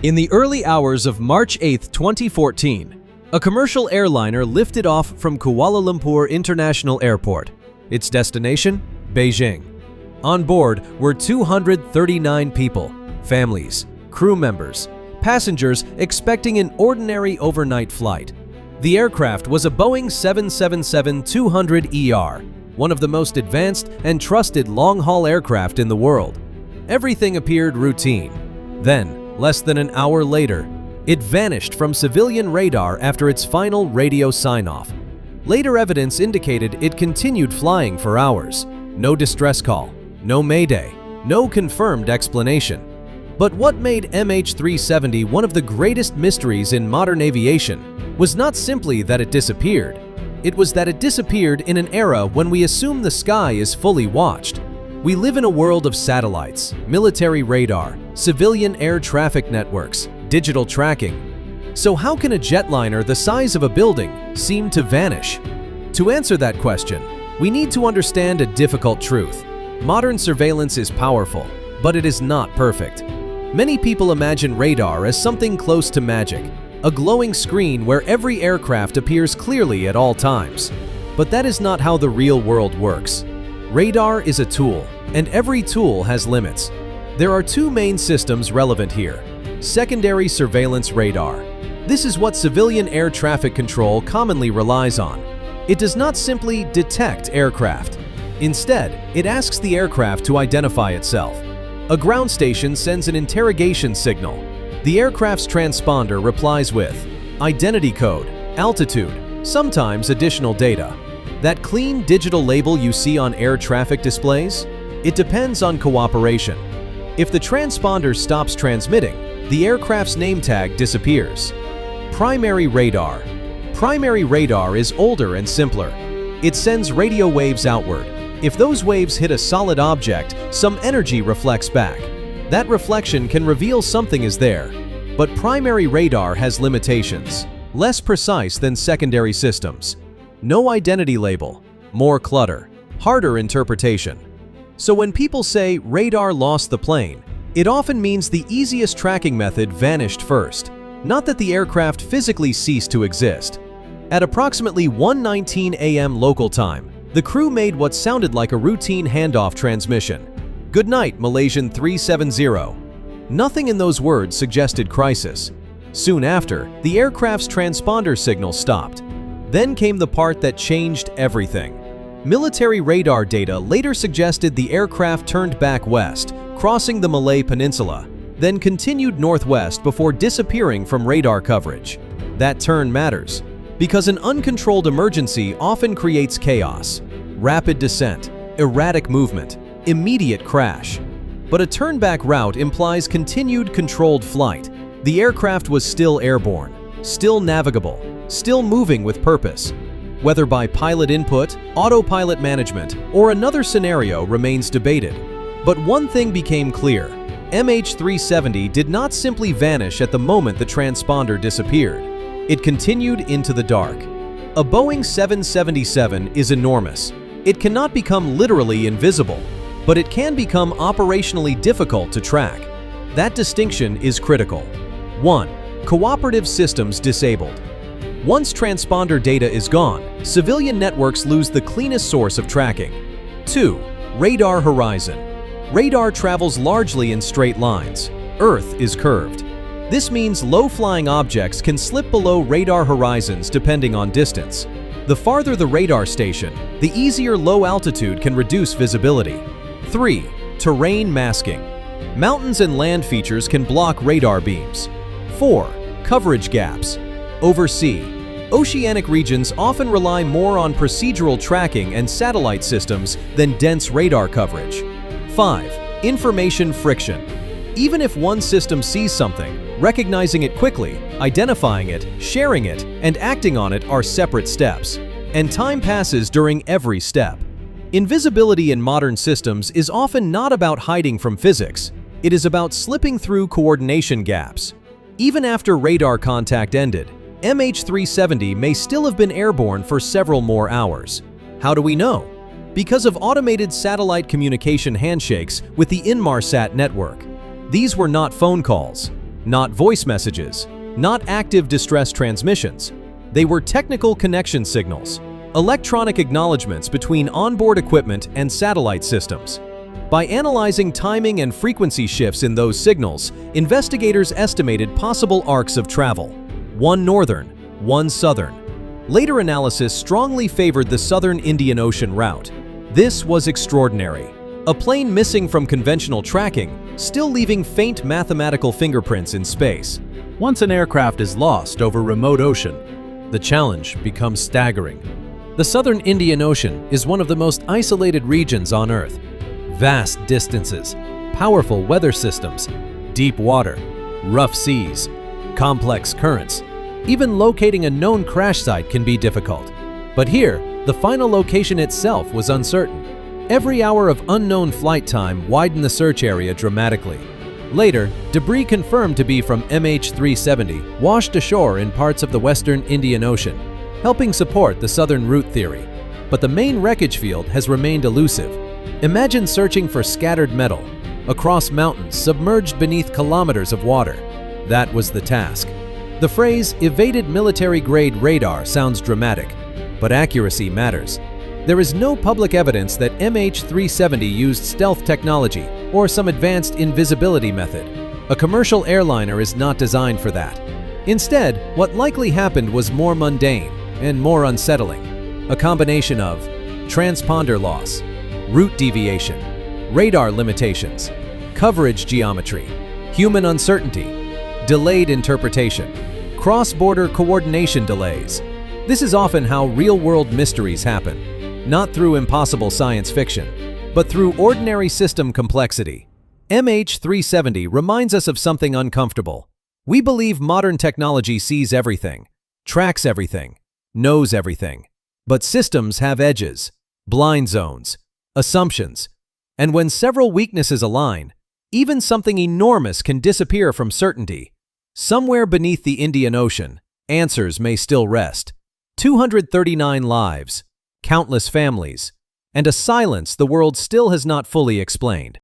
In the early hours of March 8, 2014, a commercial airliner lifted off from Kuala Lumpur International Airport. Its destination? Beijing. On board were 239 people, families, crew members, passengers expecting an ordinary overnight flight. The aircraft was a Boeing 777-200ER, one of the most advanced and trusted long-haul aircraft in the world. Everything appeared routine. Then, less than an hour later, it vanished from civilian radar after its final radio sign-off. Later evidence indicated it continued flying for hours. No distress call, no mayday, no confirmed explanation. But what made MH370 one of the greatest mysteries in modern aviation was not simply that it disappeared. It was that it disappeared in an era when we assume the sky is fully watched. We live in a world of satellites, military radar, civilian air traffic networks, digital tracking. So how can a jetliner the size of a building seem to vanish? To answer that question, we need to understand a difficult truth. Modern surveillance is powerful, but it is not perfect. Many people imagine radar as something close to magic, a glowing screen where every aircraft appears clearly at all times. But that is not how the real world works. Radar is a tool, and every tool has limits. There are two main systems relevant here. Secondary surveillance radar. This is what civilian air traffic control commonly relies on. It does not simply detect aircraft. Instead, it asks the aircraft to identify itself. A ground station sends an interrogation signal. The aircraft's transponder replies with identity code, altitude, sometimes additional data. That clean digital label you see on air traffic displays? It depends on cooperation. If the transponder stops transmitting, the aircraft's name tag disappears. Primary radar. Primary radar is older and simpler. It sends radio waves outward. If those waves hit a solid object, some energy reflects back. That reflection can reveal something is there. But primary radar has limitations, less precise than secondary systems. No identity label, more clutter, harder interpretation. So when people say radar lost the plane, it often means the easiest tracking method vanished first, not that the aircraft physically ceased to exist. At approximately 1:19 a.m. local time, the crew made what sounded like a routine handoff transmission. "Good night, Malaysian 370. Nothing in those words suggested crisis. Soon after, the aircraft's transponder signal stopped. Then came the part that changed everything. Military radar data later suggested the aircraft turned back west, crossing the Malay Peninsula, then continued northwest before disappearing from radar coverage. That turn matters, because an uncontrolled emergency often creates chaos. Rapid descent, erratic movement, immediate crash. But a turnback route implies continued controlled flight. The aircraft was still airborne, still navigable, still moving with purpose. Whether by pilot input, autopilot management, or another scenario remains debated. But one thing became clear. MH370 did not simply vanish at the moment the transponder disappeared. It continued into the dark. A Boeing 777 is enormous. It cannot become literally invisible, but it can become operationally difficult to track. That distinction is critical. 1. Cooperative systems disabled. Once transponder data is gone, civilian networks lose the cleanest source of tracking. 2. Radar horizon. Radar travels largely in straight lines. Earth is curved. This means low-flying objects can slip below radar horizons depending on distance. The farther the radar station, the easier low altitude can reduce visibility. 3. Terrain masking. Mountains and land features can block radar beams. 4. Coverage gaps. Oversea. Oceanic regions often rely more on procedural tracking and satellite systems than dense radar coverage. 5. Information friction. Even if one system sees something, recognizing it quickly, identifying it, sharing it, and acting on it are separate steps. And time passes during every step. Invisibility in modern systems is often not about hiding from physics. It is about slipping through coordination gaps. Even after radar contact ended, MH370 may still have been airborne for several more hours. How do we know? Because of automated satellite communication handshakes with the Inmarsat network. These were not phone calls. not voice messages, not active distress transmissions. They were technical connection signals, electronic acknowledgments between onboard equipment and satellite systems. By analyzing timing and frequency shifts in those signals, investigators estimated possible arcs of travel: one northern, one southern. Later analysis strongly favored the southern Indian Ocean route. This was extraordinary. A plane missing from conventional tracking, still leaving faint mathematical fingerprints in space. Once an aircraft is lost over remote ocean, the challenge becomes staggering. The southern Indian Ocean is one of the most isolated regions on Earth. Vast distances, powerful weather systems, deep water, rough seas, complex currents. Even locating a known crash site can be difficult. But here, the final location itself was uncertain. Every hour of unknown flight time widened the search area dramatically. Later, debris confirmed to be from MH370 washed ashore in parts of the western Indian Ocean, helping support the southern route theory. But the main wreckage field has remained elusive. Imagine searching for scattered metal across mountains submerged beneath kilometers of water. That was the task. The phrase "evaded military-grade radar" sounds dramatic, but accuracy matters. There is no public evidence that MH370 used stealth technology or some advanced invisibility method. A commercial airliner is not designed for that. Instead, what likely happened was more mundane and more unsettling. A combination of transponder loss, route deviation, radar limitations, coverage geometry, human uncertainty, delayed interpretation, cross-border coordination delays. This is often how real-world mysteries happen, not through impossible science fiction, but through ordinary system complexity. MH370 reminds us of something uncomfortable. We believe modern technology sees everything, tracks everything, knows everything. But systems have edges, blind zones, assumptions, and when several weaknesses align, even something enormous can disappear from certainty. Somewhere beneath the Indian Ocean, answers may still rest. 239 lives, countless families, and a silence the world still has not fully explained.